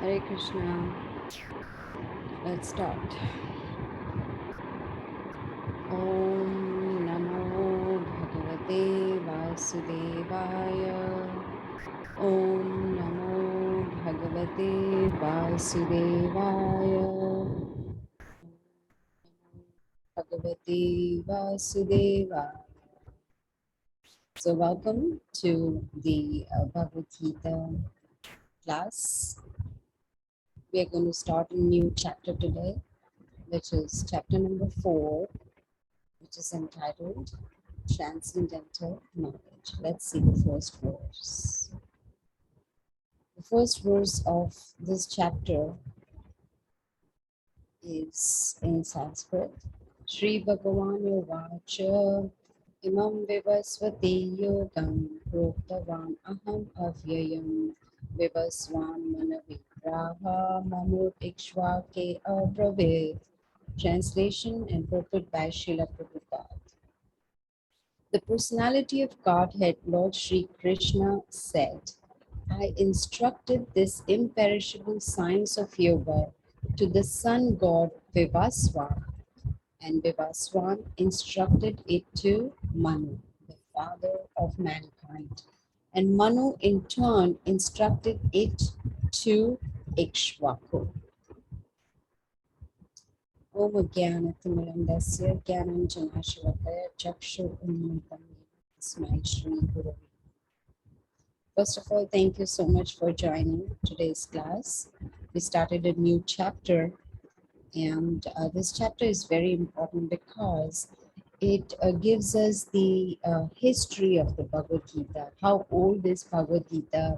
Hare Krishna. Let's start. Om Namo Bhagavate Vasudevaya. Om Namo Bhagavate Vasudevaya. Bhagavate Vasudevaya. So welcome to the Bhagavad Gita class. We are going to start a new chapter today, which is chapter number 4, which is entitled Transcendental Knowledge. Let's see the first verse. The first verse of this chapter is in Sanskrit. Shri Bhagavan Yogacha Imam Vivasvati Yogam Proktavan Aham Avyayam Vivasvan Manavigraha Mamut Ikshvake Abravit. Translation and purport by Srila Prabhupada. The personality of Godhead, Lord Sri Krishna, said, I instructed this imperishable science of yoga to the sun god Vivaswan, and Vivaswan instructed it to Manu, the father of mankind. And Manu in turn instructed it to Ikshvaku. Om Jnanatimirandasya Jnananjana Shalakaya Chakshu Unmitam Tasmai Shri Guru. First of all, thank you so much for joining today's class. We started a new chapter, and this chapter is very important because it gives us the history of the Bhagavad Gita, how old is Bhagavad Gita,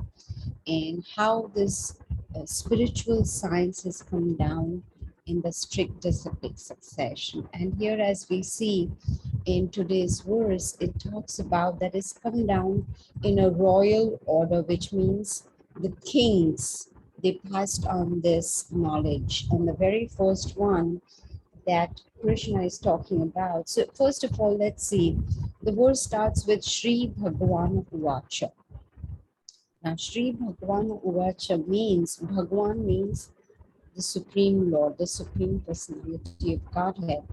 and how this spiritual science has come down in the strict disciplic succession. And here, as we see in today's verse, it talks about that it's come down in a royal order, which means the kings, they passed on this knowledge. And the very first one that Krishna is talking about. So first of all, let's see. The verse starts with Shri Bhagavan Uvacha. Now, Shri Bhagavan Uvacha means, Bhagavan means the Supreme Lord, the Supreme Personality of Godhead,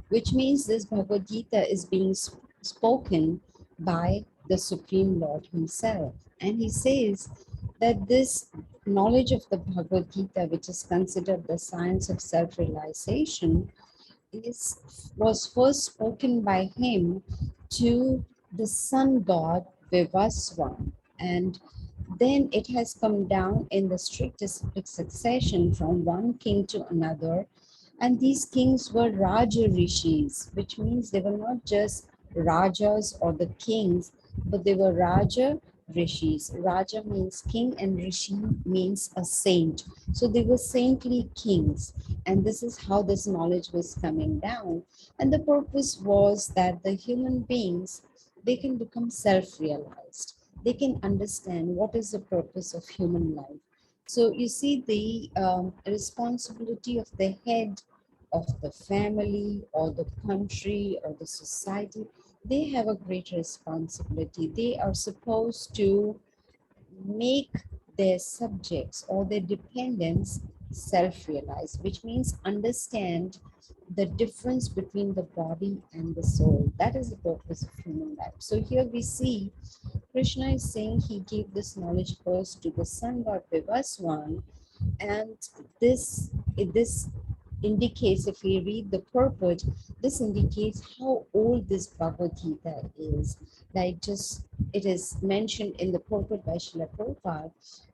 which means this Bhagavad Gita is being spoken by the Supreme Lord himself. And he says that this knowledge of the Bhagavad Gita, which is considered the science of self-realization, was first spoken by him to the sun god Vivaswan, and then it has come down in the strictest succession from one king to another. And these kings were Raja Rishis, which means they were not just Rajas or the kings, but they were Raja Rishis. Raja means king and Rishi means a saint. So they were saintly kings. And this is how this knowledge was coming down. And the purpose was that the human beings, they can become self-realized. They can understand what is the purpose of human life. So you see the responsibility of the head of the family or the country or the society, they have a great responsibility. They are supposed to make their subjects or their dependents self-realized, which means understand the difference between the body and the soul. That is the purpose of human life. So here we see Krishna is saying he gave this knowledge first to the sun god Vivaswan, and this indicates, if we read the purport, this indicates how old this Bhagavad Gita is. Like just, it is mentioned in the purport by Srila Prabhupada,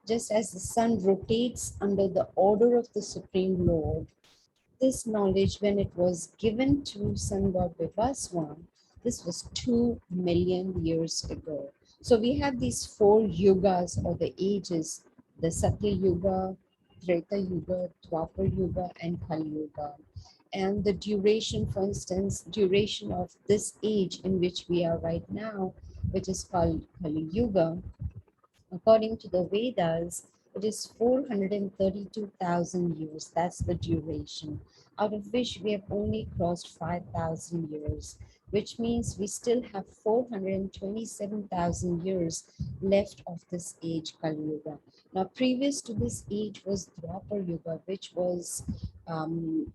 just as the sun rotates under the order of the Supreme Lord, this knowledge, when it was given to sun god Vivaswan, this was 2 million years ago. So we have these 4 yugas or the ages, the Satya Yuga, Treta Yuga, Dwapar Yuga, and Kali Yuga. And the duration, for instance, duration of this age in which we are right now, which is called Kali Yuga, according to the Vedas, it is 432,000 years. That's the duration, out of which we have only crossed 5,000 years. which means we still have 427,000 years left of this age, Kali Yuga. Now, previous to this age was Dwapar Yuga, which was um,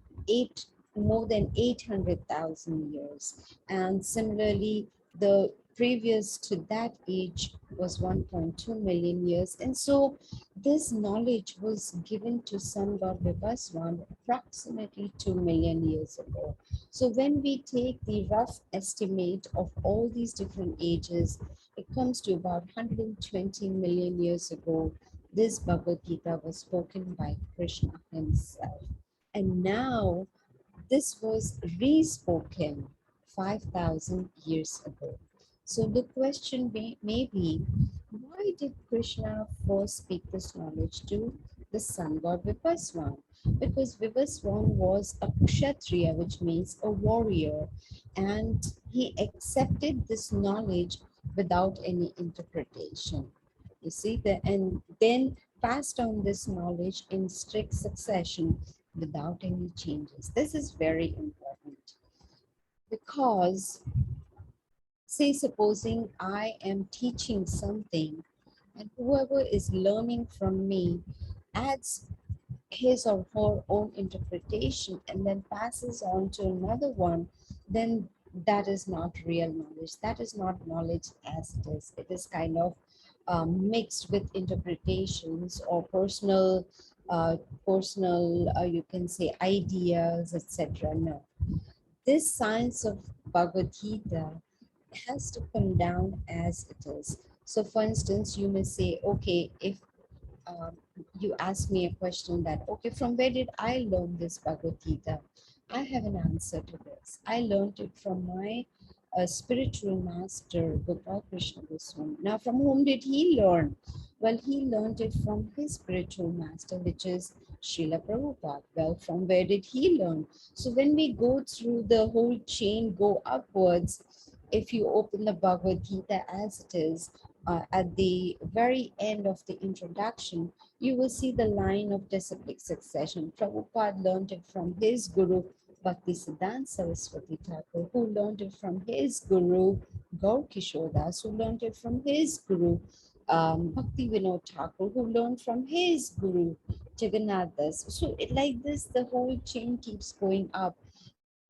more than 800,000 years. And similarly, the previous to that age was 1.2 million years. And so this knowledge was given to Sun God Vivaswan approximately 2 million years ago. So when we take the rough estimate of all these different ages, it comes to about 120 million years ago. This Bhagavad Gita was spoken by Krishna himself. And now this was re-spoken 5,000 years ago. So the question may be, why did Krishna first speak this knowledge to the sun god Vivaswan? Because Vivaswan was a kshatriya, which means a warrior, and he accepted this knowledge without any interpretation. You see, and then passed on this knowledge in strict succession without any changes. This is very important because, say, supposing I am teaching something and whoever is learning from me adds his or her own interpretation and then passes on to another one, then that is not real knowledge. That is not knowledge as it is. It is kind of mixed with interpretations or you can say ideas, etc. No, this science of Bhagavad Gita has to come down as it is. So, for instance, you may say, okay, if um, you ask me a question that, okay, from where did I learn this Bhagavad Gita? I have an answer to this. I learned it from my spiritual master, Gopal Krishna Goswami. Now, from whom did he learn? Well, he learned it from his spiritual master, which is Srila Prabhupada. Well, from where did he learn? So when we go through the whole chain, go upwards, if you open the Bhagavad Gita as it is, at the very end of the introduction, you will see the line of disciplic succession. Prabhupada learned it from his guru, Bhakti Siddhanta Saraswati Thakur, who learned it from his guru, Gaur Kishore Das, who learned it from his guru, Bhakti Vinod Thakur, who learned from his guru, Jagannath Das. So like this, the whole chain keeps going up.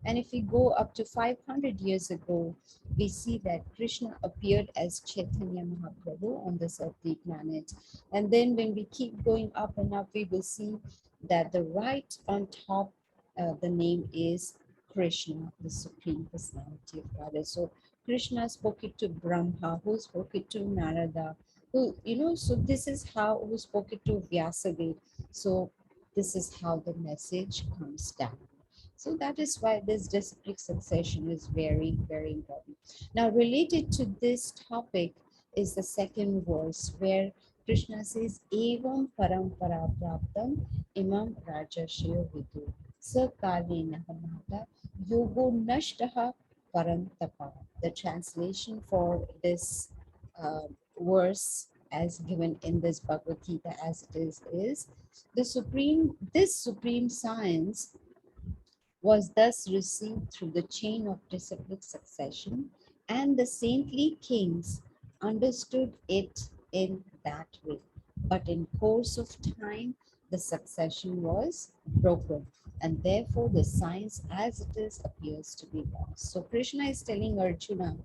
And if we go up to 500 years ago, we see that Krishna appeared as Chaitanya Mahaprabhu on this earthly planet. And then when we keep going up and up, we will see that the right on top, the name is Krishna, the Supreme Personality of God. So Krishna spoke it to Brahma, who spoke it to Narada, so this is how, who spoke it to Vyasadeva. So this is how the message comes down. So that is why this disciplic succession is very, very important. Now, related to this topic is the second verse where Krishna says, Evam parampara praptam imam rajashiyo vidu sakalena hamata yogo nashtaha parantapa. The translation for this verse as given in this Bhagavad Gita as it is this supreme science was thus received through the chain of disciplic succession, and the saintly kings understood it in that way. But in course of time, the succession was broken, and therefore the science as it is appears to be lost. So Krishna is telling Arjuna,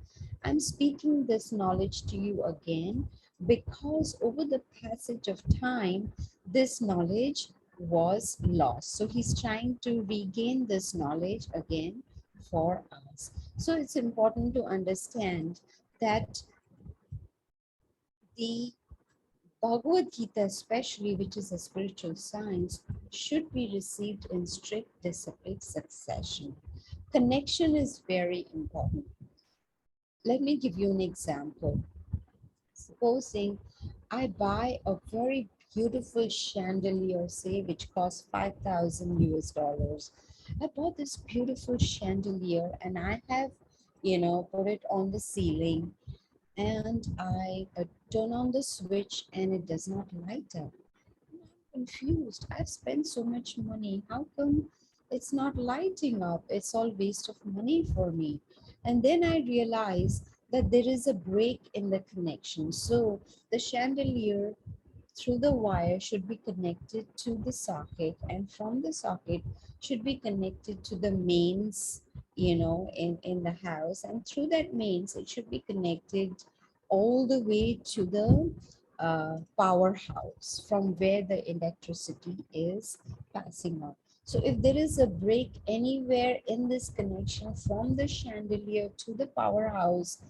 I'm speaking this knowledge to you again because over the passage of time, this knowledge was lost. So he's trying to regain this knowledge again for us. So it's important to understand that the Bhagavad Gita, especially, which is a spiritual science, should be received in strict disciplic succession. Connection is very important. Let me give you an example. Supposing I buy a very beautiful chandelier, say, which costs 5,000 US dollars. I bought this beautiful chandelier and I have, put it on the ceiling, and I turn on the switch and it does not light up. I'm confused. I've spent so much money. How come it's not lighting up? It's all waste of money for me. And then I realized that there is a break in the connection. So the chandelier through the wire should be connected to the socket, and from the socket should be connected to the mains, in the house, and through that mains it should be connected all the way to the powerhouse from where the electricity is passing on. So if there is a break anywhere in this connection from the chandelier to the powerhouse,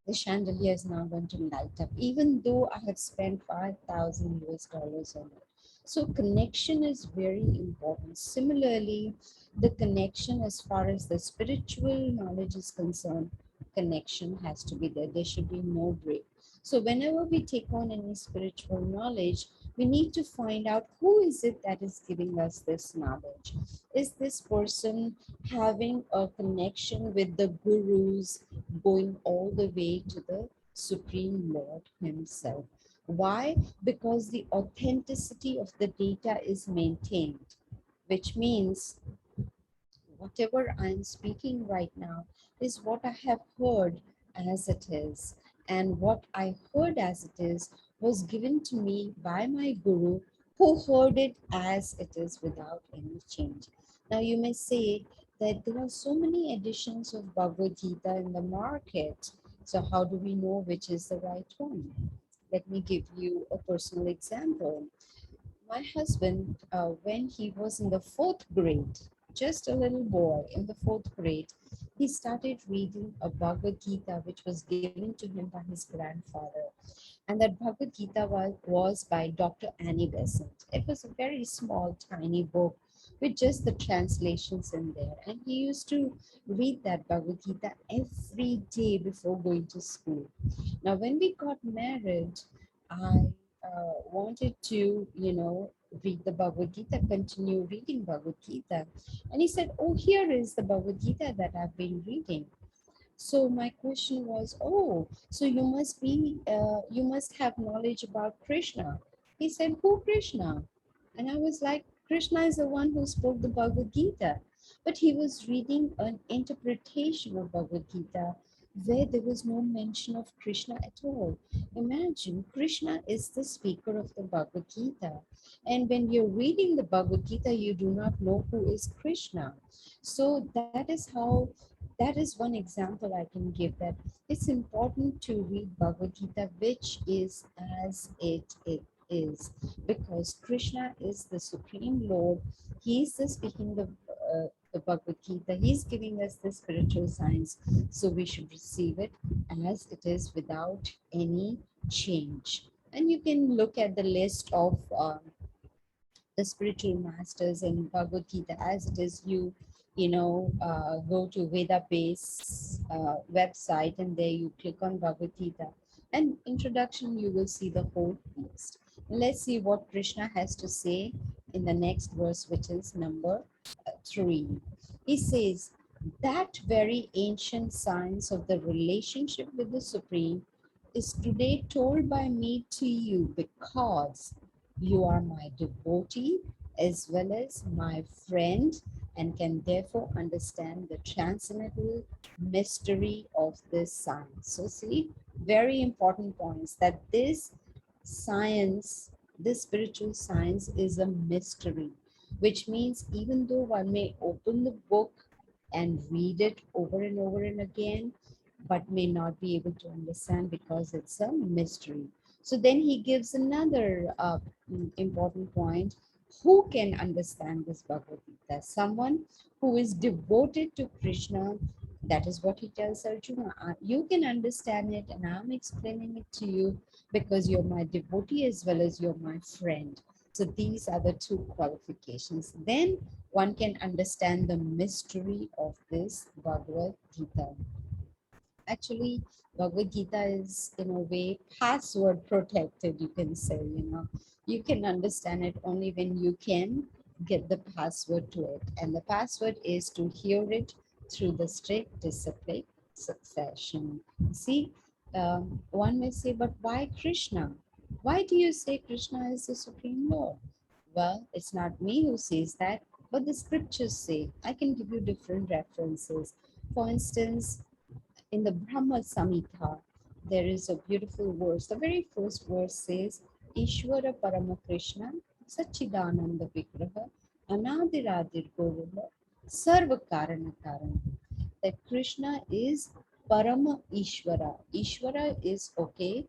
the chandelier is now going to light up, even though I have spent 5,000 US dollars on it. So connection is very important. Similarly, the connection as far as the spiritual knowledge is concerned, connection has to be there. There should be no break. So whenever we take on any spiritual knowledge, we need to find out who is it that is giving us this knowledge. Is this person having a connection with the gurus going all the way to the Supreme Lord Himself? Why? Because the authenticity of the data is maintained, which means whatever I'm speaking right now is what I have heard as it is. And what I heard as it is was given to me by my guru, who heard it as it is without any change. Now, you may say that there are so many editions of Bhagavad Gita in the market. So, how do we know which is the right one? Let me give you a personal example. My husband, when he was in the fourth grade, just a little boy in the fourth grade, he started reading a Bhagavad Gita which was given to him by his grandfather. And that Bhagavad Gita was by Dr. Annie Besant. It was a very small, tiny book with just the translations in there. And he used to read that Bhagavad Gita every day before going to school. Now, when we got married, I wanted to, read the Bhagavad Gita, continue reading Bhagavad Gita. And he said, "Oh, here is the Bhagavad Gita that I've been reading." So my question was, "Oh, so you must have knowledge about Krishna." He said, "Who Krishna?" And I was like, "Krishna is the one who spoke the Bhagavad Gita." But he was reading an interpretation of Bhagavad Gita where there was no mention of Krishna at all. Imagine, Krishna is the speaker of the Bhagavad Gita. And when you're reading the Bhagavad Gita, you do not know who is Krishna. So that is one example I can give, that it's important to read Bhagavad Gita, which is as it is, because Krishna is the Supreme Lord. He's the speaking the Bhagavad Gita. He's giving us the spiritual science. So we should receive it as it is without any change. And you can look at the list of the spiritual masters in Bhagavad Gita as it is. Go to Veda base website, and there you click on Bhagavad Gita and introduction, you will see the whole list. Let's see what Krishna has to say in the next verse, which is number 3. He says, "That very ancient science of the relationship with the Supreme is today told by me to you because you are my devotee as well as my friend, and can therefore understand the transcendental mystery of this science." So see, very important points, that this science, this spiritual science is a mystery, which means even though one may open the book and read it over and over and again, but may not be able to understand because it's a mystery. So then he gives another important point. Who can understand this Bhagavad Gita? Someone who is devoted to Krishna. That is what he tells Arjuna. You can understand it, and I'm explaining it to you because you're my devotee as well as you're my friend. So these are the two qualifications. Then one can understand the mystery of this Bhagavad Gita. Actually, Bhagavad Gita is in a way password protected, you can say. You can understand it only when you can get the password to it. And the password is to hear it through the strict discipline succession. See, one may say, "But why Krishna? Why do you say Krishna is the Supreme Lord?" Well, it's not me who says that, but the scriptures say. I can give you different references. For instance, in the Brahma Samhita, there is a beautiful verse. The very first verse says, Ishvara Parama Krishna Sachidananda Vigraha Anadiradir Govinda Sarva Karana Karana. That Krishna is Parama Ishvara. Ishvara is okay,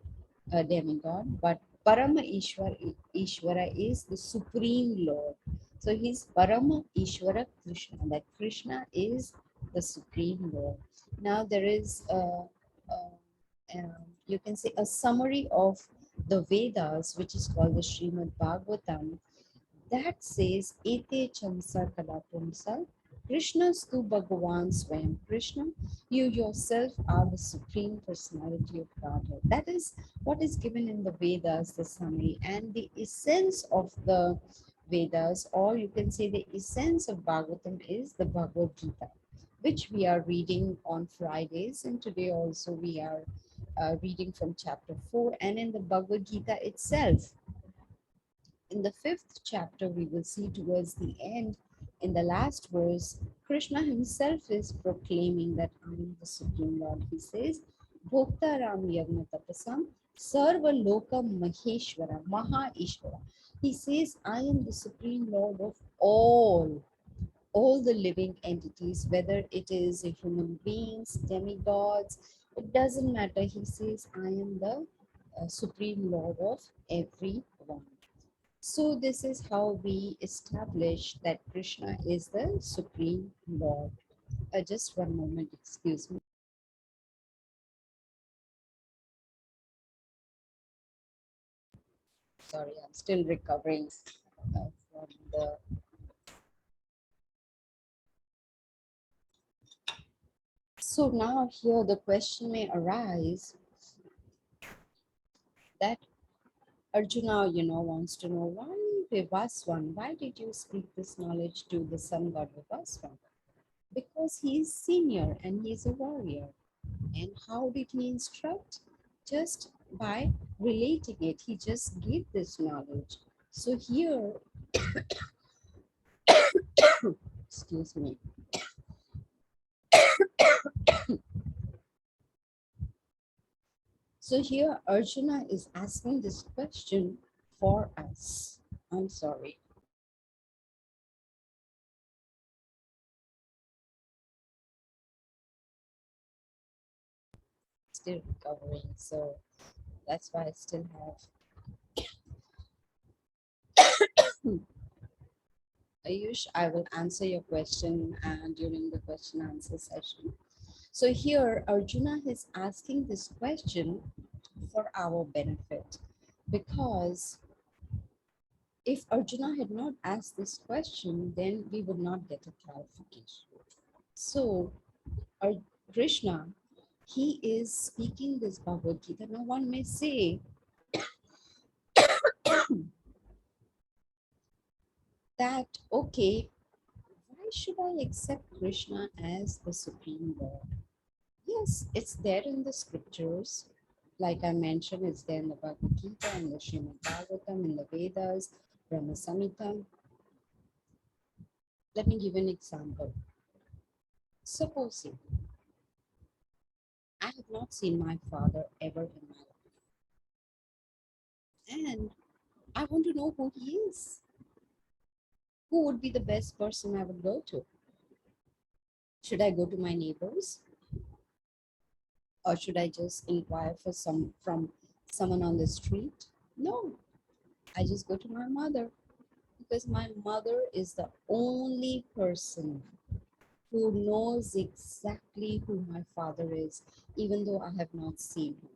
a demigod, but Parama Ishvara is the Supreme Lord. So he's Parama Ishvara Krishna. That Krishna is the Supreme Lord. Now there is you can say a summary of the Vedas, which is called the Srimad Bhagavatam, that says Ete Chamsa Kalapumsa Krishna Stu Bhagavan Swayam. Krishna, you yourself are the Supreme Personality of Godhead. That is what is given in the Vedas, the summary, and the essence of the Vedas, or you can say the essence of Bhagavatam, is the Bhagavad Gita, which we are reading on Fridays, and today also we are reading from chapter 4. And in the Bhagavad Gita itself, in the 5th chapter, we will see towards the end, in the last verse, Krishna himself is proclaiming that I am the Supreme Lord. He says, Bhokta Ram Yagna Tapasam Sarva Loka Maheshwara Maha Ishvara. He says, I am the Supreme Lord of all the living entities, whether it is human beings, demigods, it doesn't matter. He says, I am the Supreme Lord of everyone. So this is how we establish that Krishna is the Supreme Lord. Just one moment, excuse me. Sorry, I'm still recovering from the... So now here the question may arise that Arjuna, wants to know, why Vivaswan? Why did you speak this knowledge to the sun god Vivaswan? Because he is senior and he is a warrior. And how did he instruct? Just by relating it. He just gave this knowledge. So here, excuse me. So here Arjuna is asking this question for us. I'm sorry. Still recovering. So that's why I still have... Ayush, I will answer your question during the question answer session. So here Arjuna is asking this question for our benefit, because if Arjuna had not asked this question, then we would not get a clarification. So Krishna, he is speaking this Bhagavad Gita. Now one may say that, okay, why should I accept Krishna as the Supreme Lord? Yes, it's there in the scriptures. Like I mentioned, it's there in the Bhagavad Gita, in the Srimad Bhagavatam, in the Vedas, Brahma Samhita. Let me give an example. Supposing I have not seen my father ever in my life, and I want to know who he is. Who would be the best person I would go to? Should I go to my neighbors, or should I just inquire from someone on the street? No, I just go to my mother, because my mother is the only person who knows exactly who my father is, even though I have not seen him.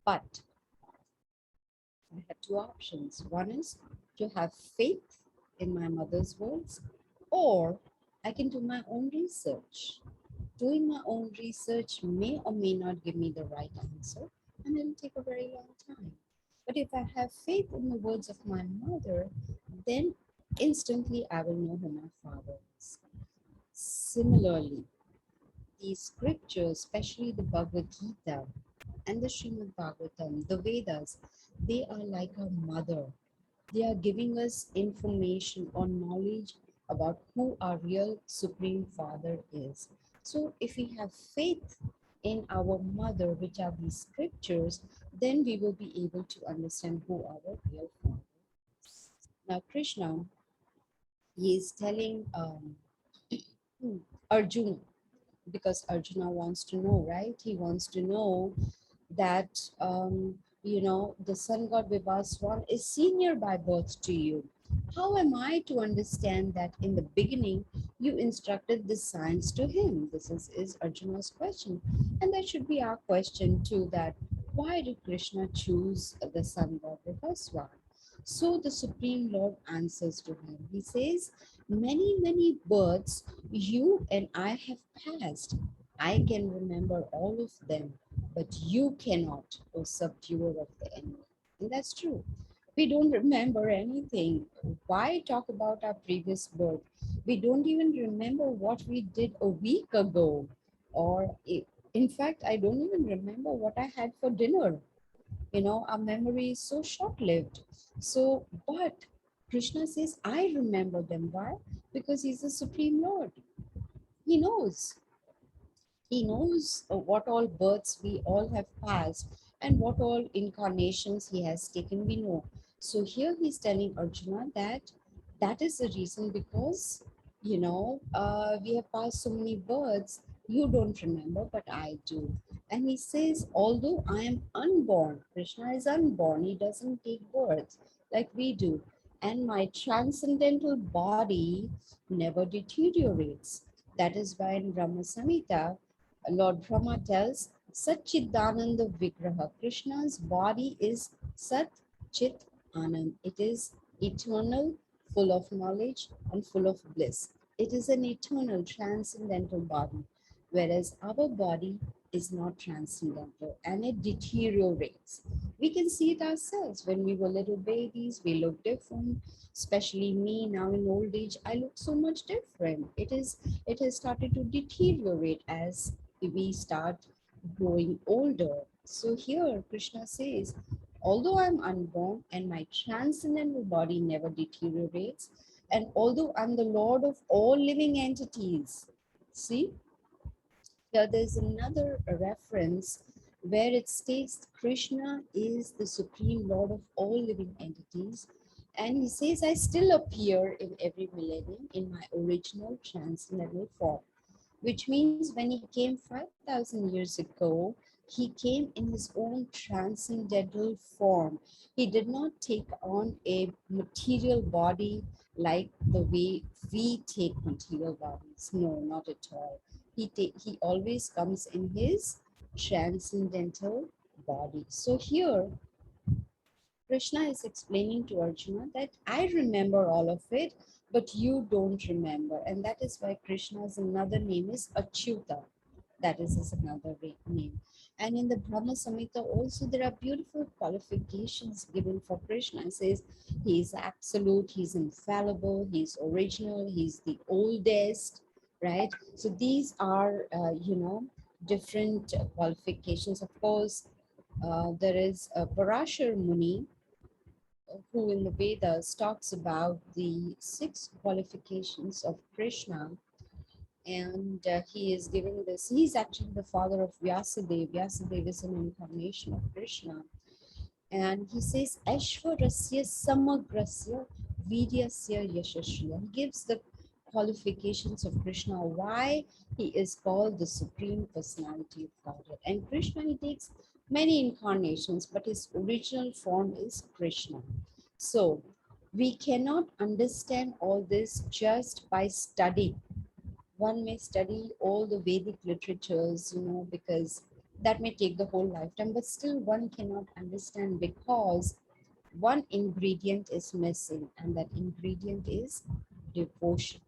But I have two options. One is to have faith in my mother's words, or I can do my own research. Doing my own research may or may not give me the right answer, and it'll take a very long time. But if I have faith in the words of my mother, then instantly I will know who my father is. Similarly, the scriptures, especially the Bhagavad Gita and the Srimad Bhagavatam, the Vedas, they are like a mother. They are giving us information or knowledge about who our real Supreme Father is. So if we have faith in our mother, which are these scriptures, then we will be able to understand who our real father is. Now, Krishna, he is telling Arjuna, because Arjuna wants to know, right? He wants to know that, the sun god Vivaswan is senior by birth to you. How am I to understand that in the beginning you instructed this science to him? This is Arjuna's question. And that should be our question too, that why did Krishna choose the sun god Vivaswan? So the Supreme Lord answers to him. He says, many, many births you and I have passed. I can remember all of them, but you cannot, O subduer of the enemy. And that's true. We don't remember anything. Why talk about our previous birth? We don't even remember what we did a week ago. In fact, I don't even remember what I had for dinner. Our memory is so short-lived. So, but Krishna says, I remember them. Why? Because he's the Supreme Lord. He knows. He knows what all births we all have passed and what all incarnations he has taken, we know. So here he's telling Arjuna that that is the reason, because, we have passed so many births, you don't remember, but I do. And he says, although I am unborn, Krishna is unborn, he doesn't take birth like we do. And my transcendental body never deteriorates. That is why in Brahma Samhita, Lord Brahma tells Satchidananda Vigraha. Krishna's body is Sat Chit Anand. It is eternal, full of knowledge and full of bliss. It is an eternal, transcendental body, whereas our body is not transcendental and it deteriorates. We can see it ourselves. When we were little babies, we look different. Especially me now in old age, I look so much different. It has started to deteriorate as we start growing older. So here Krishna says, although I'm unborn and my transcendental body never deteriorates, and although I'm the Lord of all living entities, see, here there's another reference where it states Krishna is the Supreme Lord of all living entities. And he says, I still appear in every millennium in my original transcendental form, which means when he came 5,000 years ago, he came in his own transcendental form. He did not take on a material body like the way we take material bodies. No, not at all. He always comes in his transcendental body. So here, Krishna is explaining to Arjuna that I remember all of it, but you don't remember. And that is why Krishna's another name is Achyuta. That is his another name. And in the Brahma Samhita also, there are beautiful qualifications given for Krishna. It says he is absolute, he's infallible, he's original, he's the oldest, right? So these are, different qualifications. Of course, there is Parashar Muni, who in the Vedas talks about the 6 qualifications of Krishna, and he is giving this. He's actually the father of Vyasadeva. Vyasadeva is an incarnation of Krishna, and he says Aishwarasya Samagrasya Vidyasya Yashashriya. He gives the qualifications of Krishna, why he is called the Supreme Personality of Godhead. And Krishna, he takes many incarnations, but his original form is Krishna. So we cannot understand all this just by studying. One may study all the Vedic literatures, because that may take the whole lifetime, but still one cannot understand because one ingredient is missing, and that ingredient is devotion.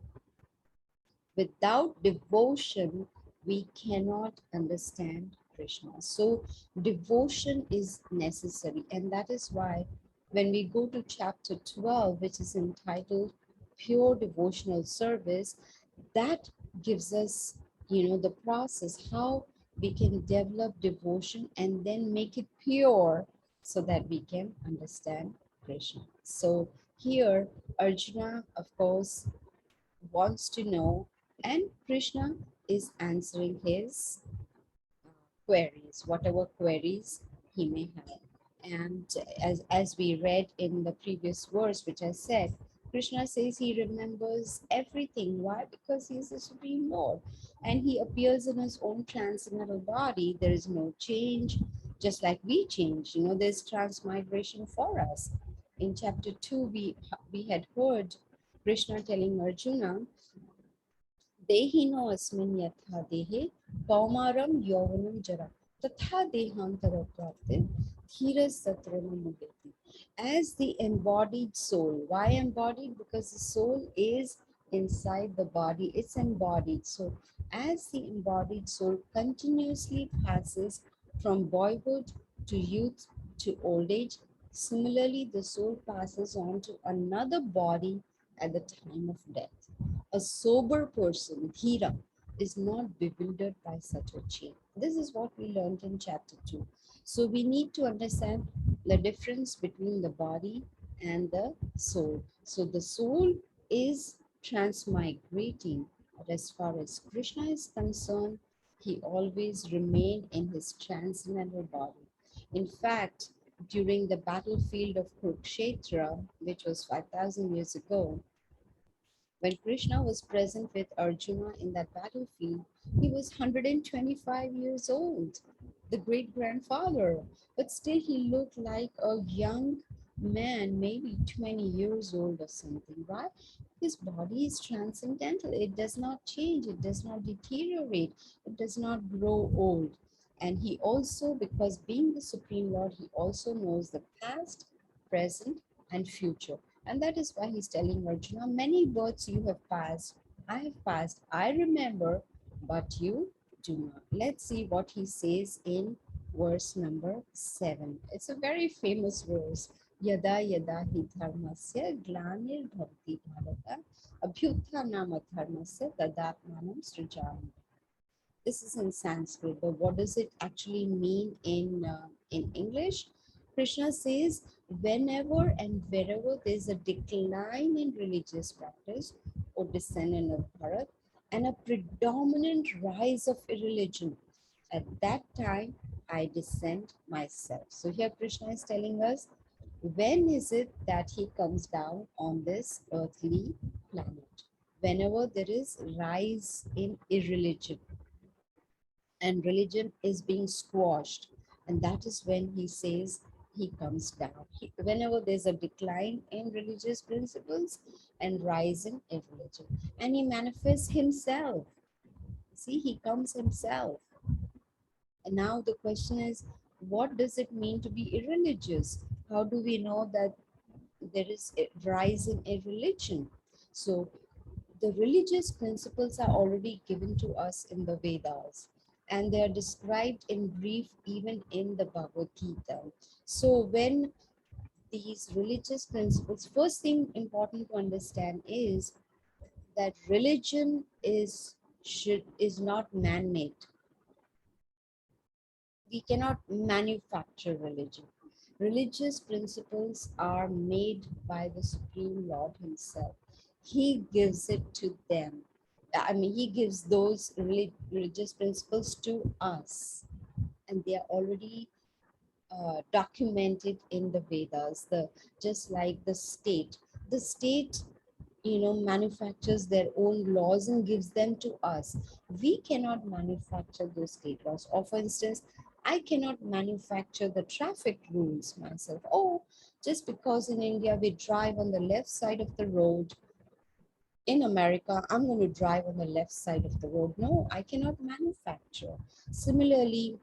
Without devotion, we cannot understand Krishna. So devotion is necessary. And that is why when we go to chapter 12, which is entitled Pure Devotional Service, that gives us, the process, how we can develop devotion and then make it pure so that we can understand Krishna. So here, Arjuna, of course, wants to know, and Krishna is answering his queries, whatever queries he may have. And as we read in the previous verse, which I said, Krishna says he remembers everything. Why? Because he is the Supreme Lord and he appears in his own transcendental body. There is no change, just like we change. You know, there's transmigration for us. In chapter 2, we had heard Krishna telling Arjuna, Dehino asmin yatha dehe kaumaram yauvanam jara tatha dehantara prapte dhiras satrana mudeti. As the embodied soul. Why embodied? Because the soul is inside the body. It's embodied. So as the embodied soul continuously passes from boyhood to youth to old age, similarly the soul passes on to another body at the time of death. A sober person, Dhira, is not bewildered by such a change. This is what we learned in chapter 2. So we need to understand the difference between the body and the soul. So the soul is transmigrating, but as far as Krishna is concerned, he always remained in his transcendental body. In fact, during the battlefield of Kurukshetra, which was 5,000 years ago, when Krishna was present with Arjuna in that battlefield, he was 125 years old, the great grandfather. But still, he looked like a young man, maybe 20 years old or something, right? His body is transcendental. It does not change, it does not deteriorate, it does not grow old. And he also, because being the Supreme Lord, he also knows the past, present, and future. And that is why he's telling Arjuna, many births you have passed, I have passed, I remember, but you do not. Let's see what he says in verse number 7. It's a very famous verse. Yada yada hi dharmasya glanir bhavati bharata abhyuthanam dharmasya tadatmanam srijam. This is in Sanskrit, but what does it actually mean in English? Krishna says, whenever and wherever there is a decline in religious practice or descendant of Bharat and a predominant rise of irreligion, at that time I descend myself. So here Krishna is telling us, when is it that he comes down on this earthly planet? Whenever there is rise in irreligion and religion is being squashed, and that is when he says he comes down. Whenever there's a decline in religious principles and rise in religion, and he manifests himself. See, he comes himself. And now the question is, what does it mean to be irreligious? How do we know that there is a rise in a religion? So the religious principles are already given to us in the Vedas, and they are described in brief even in the Bhagavad Gita. So when these religious principles, first thing important to understand is that religion is not man-made. We cannot manufacture religion. Religious principles are made by the Supreme Lord himself. He gives it to them. I mean, he gives those religious principles to us, and they are already documented in the Vedas. Just like the state, manufactures their own laws and gives them to us. We cannot manufacture those state laws. Or for instance, I cannot manufacture the traffic rules myself. Oh, just because in India we drive on the left side of the road, in America, I'm going to drive on the left side of the road. No, I cannot manufacture. Similarly,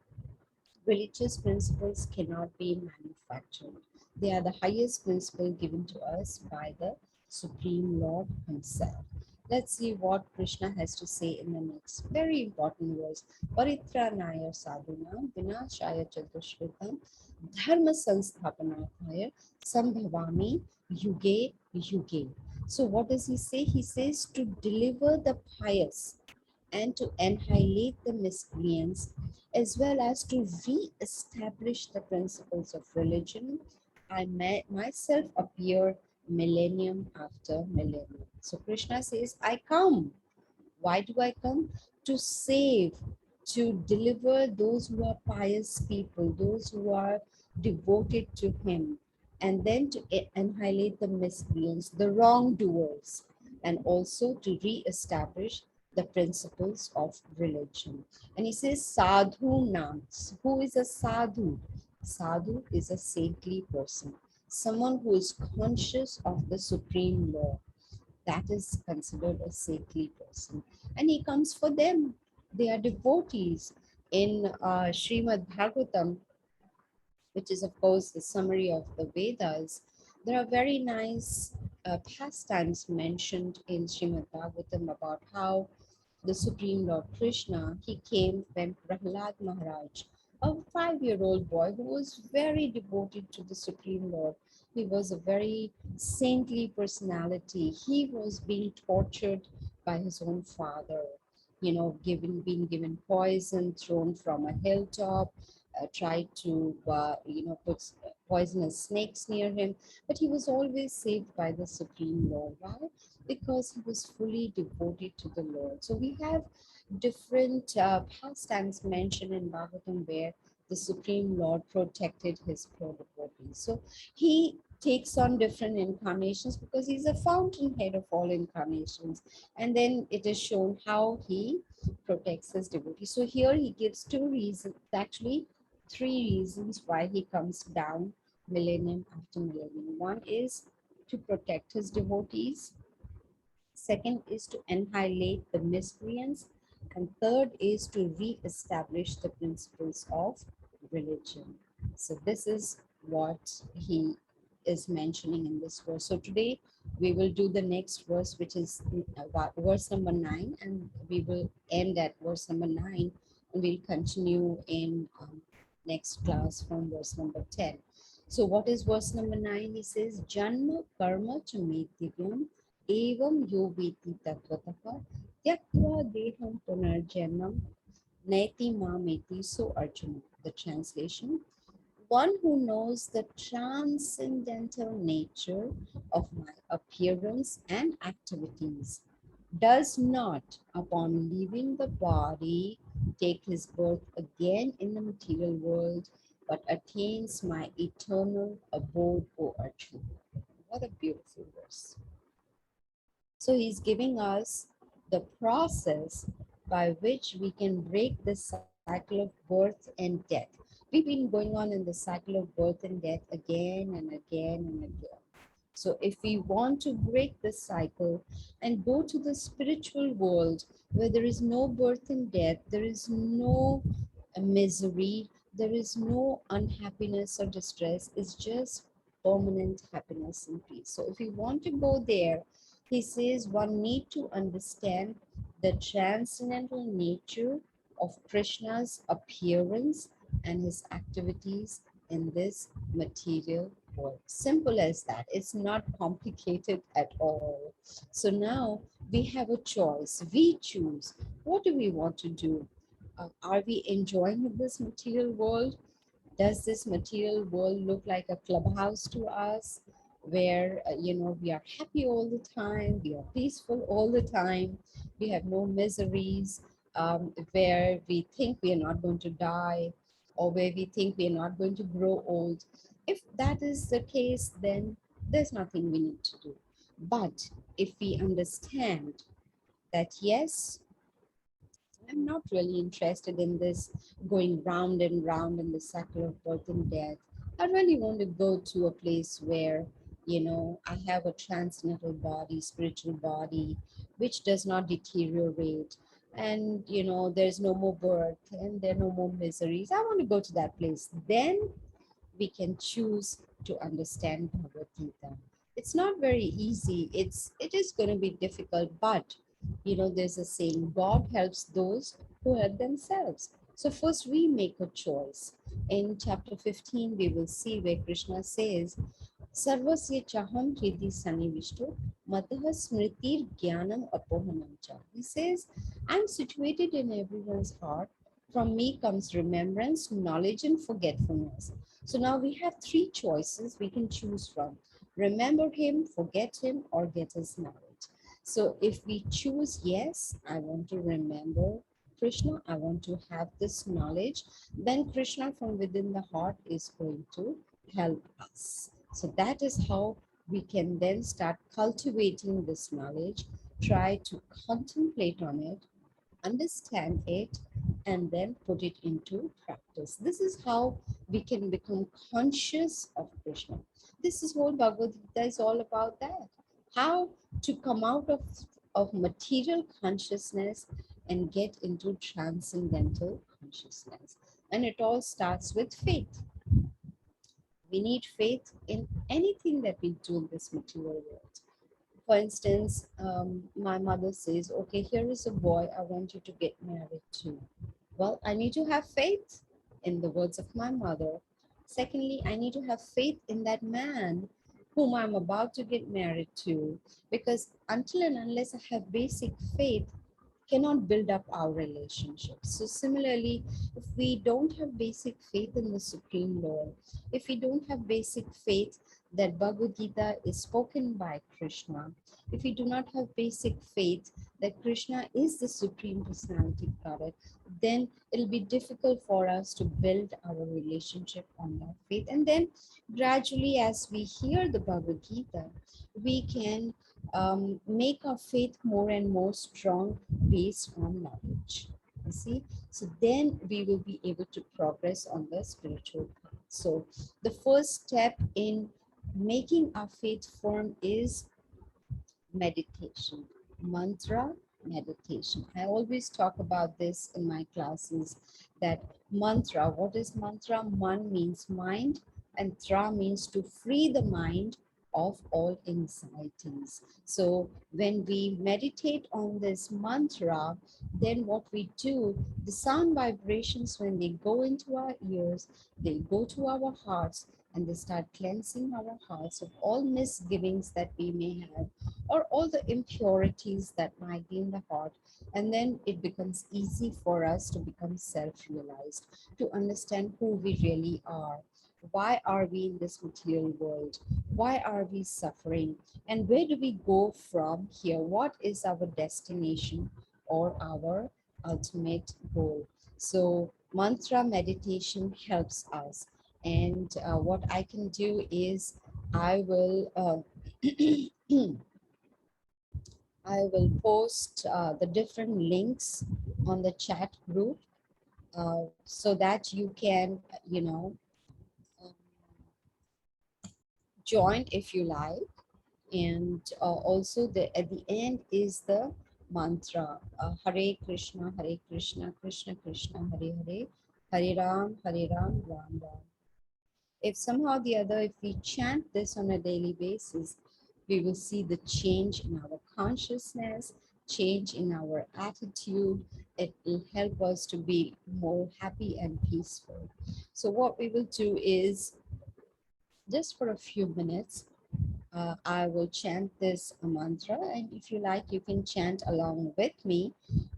religious principles cannot be manufactured. They are the highest principle given to us by the Supreme Lord himself. Let's see what Krishna has to say in the next very important verse. Paritranaya sadhuna vinashaya chadushritam dharma sansthapanaya sambhavami yuge yuge. So what does he say? He says to deliver the pious and to annihilate the miscreants, as well as to re-establish the principles of religion. I myself appear millennium after millennium. So Krishna says, I come. Why do I come? To save, to deliver those who are pious people, those who are devoted to him, and then to annihilate the miscreants, the wrongdoers, and also to re-establish the principles of religion. And he says, Sadhu Nams. Who is a sadhu? Sadhu is a saintly person, someone who is conscious of the supreme law. That is considered a saintly person. And he comes for them. They are devotees. In Srimad Bhagavatam, which is, of course, the summary of the Vedas, there are very nice pastimes mentioned in Srimad Bhagavatam about how the Supreme Lord Krishna, he came when Prahlad Maharaj, a 5-year-old boy who was very devoted to the Supreme Lord. He was a very saintly personality. He was being tortured by his own father, being given poison thrown from a hilltop, tried to, put poisonous snakes near him, but he was always saved by the Supreme Lord. Why? Because he was fully devoted to the Lord. So we have different pastimes mentioned in Bhagavatam where the Supreme Lord protected his pure devotees. So he takes on different incarnations because he's a fountainhead of all incarnations. And then it is shown how he protects his devotees. So here he gives two reasons, actually three reasons why he comes down millennium after millennium. One is to protect his devotees. Second is to annihilate the miscreants. And third is to re-establish the principles of religion. So this is what he is mentioning in this verse. So today we will do the next verse, which is verse number 9, and we will end at verse number 9, and we'll continue in next class from verse number 10. So what is verse number 9? He says, Janma karma cha metivyam evam yo veti tattvataha tyaktva deham punarjanam naiti mameti. So Arjuna, the translation, one who knows the transcendental nature of my appearance and activities does not, upon leaving the body, take his birth again in the material world, but attains my eternal abode, O Arjuna. What a beautiful verse. So he's giving us the process by which we can break the cycle of birth and death. We've been going on in the cycle of birth and death again and again and again. So if we want to break the cycle and go to the spiritual world where there is no birth and death, there is no misery, there is no unhappiness or distress, it's just permanent happiness and peace. So if we want to go there, he says one need to understand the transcendental nature of Krishna's appearance and his activities in this material world. Simple as that. It's not complicated at all. So now we have a choice. We choose. What do we want to do? Are we enjoying this material world? Does this material world look like a clubhouse to us where we are happy all the time, we are peaceful all the time, we have no miseries, where we think we are not going to die, or where we think we are not going to grow old? If that is the case, then there's nothing we need to do. But if we understand that yes, I'm not really interested in this going round and round in the cycle of birth and death. I really want to go to a place where, I have a transcendental body, spiritual body, which does not deteriorate. And, there's no more birth and there are no more miseries. I want to go to that place. Then we can choose to understand Bhagavad Gita. It's not very easy. It is going to be difficult, but there's a saying, God helps those who help themselves. So first we make a choice. In chapter 15, we will see where Krishna says, Sarvasya chaham hridi sanivishto matah smritir jnanam apohanam cha. He says, I'm situated in everyone's heart. From me comes remembrance, knowledge, and forgetfulness. So now we have three choices we can choose from. Remember him, forget him, or get his knowledge. So if we choose, yes, I want to remember Krishna, I want to have this knowledge, then Krishna from within the heart is going to help us. So that is how we can then start cultivating this knowledge, try to contemplate on it, understand it, and then put it into practice. This is how we can become conscious of Krishna. This is what Bhagavad Gita is all about, that. How to come out of material consciousness and get into transcendental consciousness. And it all starts with faith. We need faith in anything that we do in this material world. For instance, my mother says, okay, here is a boy I want you to get married to. Well, I need to have faith in the words of my mother. Secondly, I need to have faith in that man whom I'm about to get married to, because until and unless I have basic faith, cannot build up our relationships. So similarly, if we don't have basic faith in the Supreme Lord, if we don't have basic faith that Bhagavad Gita is spoken by Krishna, if we do not have basic faith that Krishna is the Supreme Personality Godhead, then it'll be difficult for us to build our relationship on that faith. And then gradually, as we hear the Bhagavad Gita, we can make our faith more and more strong based on knowledge. You see, so then we will be able to progress on the spiritual path. So the first step in making our faith firm is meditation, mantra meditation. I always talk about this in my classes, that mantra, what is mantra? Man means mind, and tra means to free the mind of all anxieties. So when we meditate on this mantra, then what we do, the sound vibrations, when they go into our ears, they go to our hearts, and they start cleansing our hearts of all misgivings that we may have, or all the impurities that might be in the heart. And then it becomes easy for us to become self-realized, to understand who we really are. Why are we in this material world? Why are we suffering? And where do we go from here? What is our destination or our ultimate goal? So mantra meditation helps us. And what I can do is I will I will post the different links on the chat group, so that you can, um, join if you like. And also at the end is the mantra, Hare Krishna, Krishna Krishna, Hare Hare, Hare Ram, Ram Ram. If somehow or the other, if we chant this on a daily basis, we will see the change in our consciousness, change in our attitude. It will help us to be more happy and peaceful. So what we will do is, just for a few minutes, I will chant this mantra, and if you like, you can chant along with me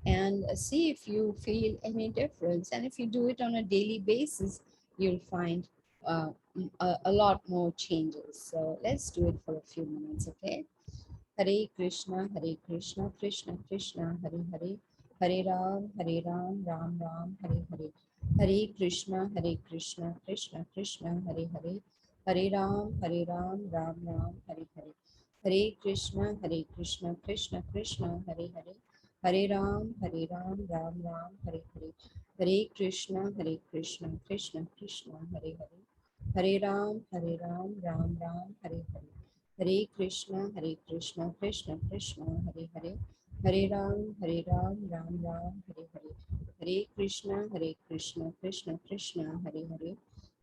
and see if you feel any difference. And if you do it on a daily basis, you'll find a lot more changes. So let's do it for a few minutes, okay? Hare Krishna, Krishna Krishna, Hare Hare, Hare Ram, Ram Ram, Hare Hare. Hare Krishna, Krishna Krishna, Hare Hare, Hare Ram, Ram Ram, Hare Hare. Hare Krishna, Krishna Krishna, Hare Hare, Hare Ram, Ram Ram, Hare Hare. Hare Krishna, Krishna Krishna, Hare Hare, Hare Ram, Ram Ram, Hare Hare. Hare Krishna, Krishna Krishna, Hare Hare, Hare Ram, Ram Ram, Hare Hare. Hare Krishna, Krishna Krishna, Hare Hare,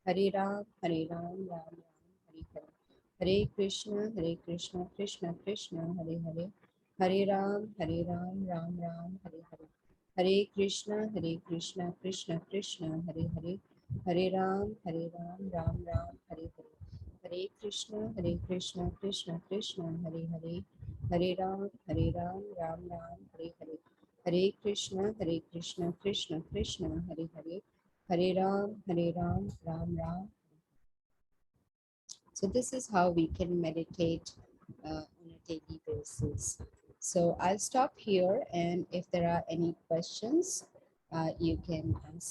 Hare Ram, Ram Ram, Hare Hare. Hare Krishna, Krishna Krishna, Hare Hare, Hare Ram, Ram Ram, Hare Hare. Hare Krishna, Krishna Krishna, Hare Hare, Hare Ram, Ram Ram, Hare Hare. Hare Krishna, Krishna Krishna, Hare Hare, Hare Ram, Ram Ram, Hare Hare. Hare Krishna, Krishna Krishna, Hare Hare, Hare Ram, Ram Ram. So this is how we can meditate on a daily basis. So I'll stop here, and if there are any questions, you can ask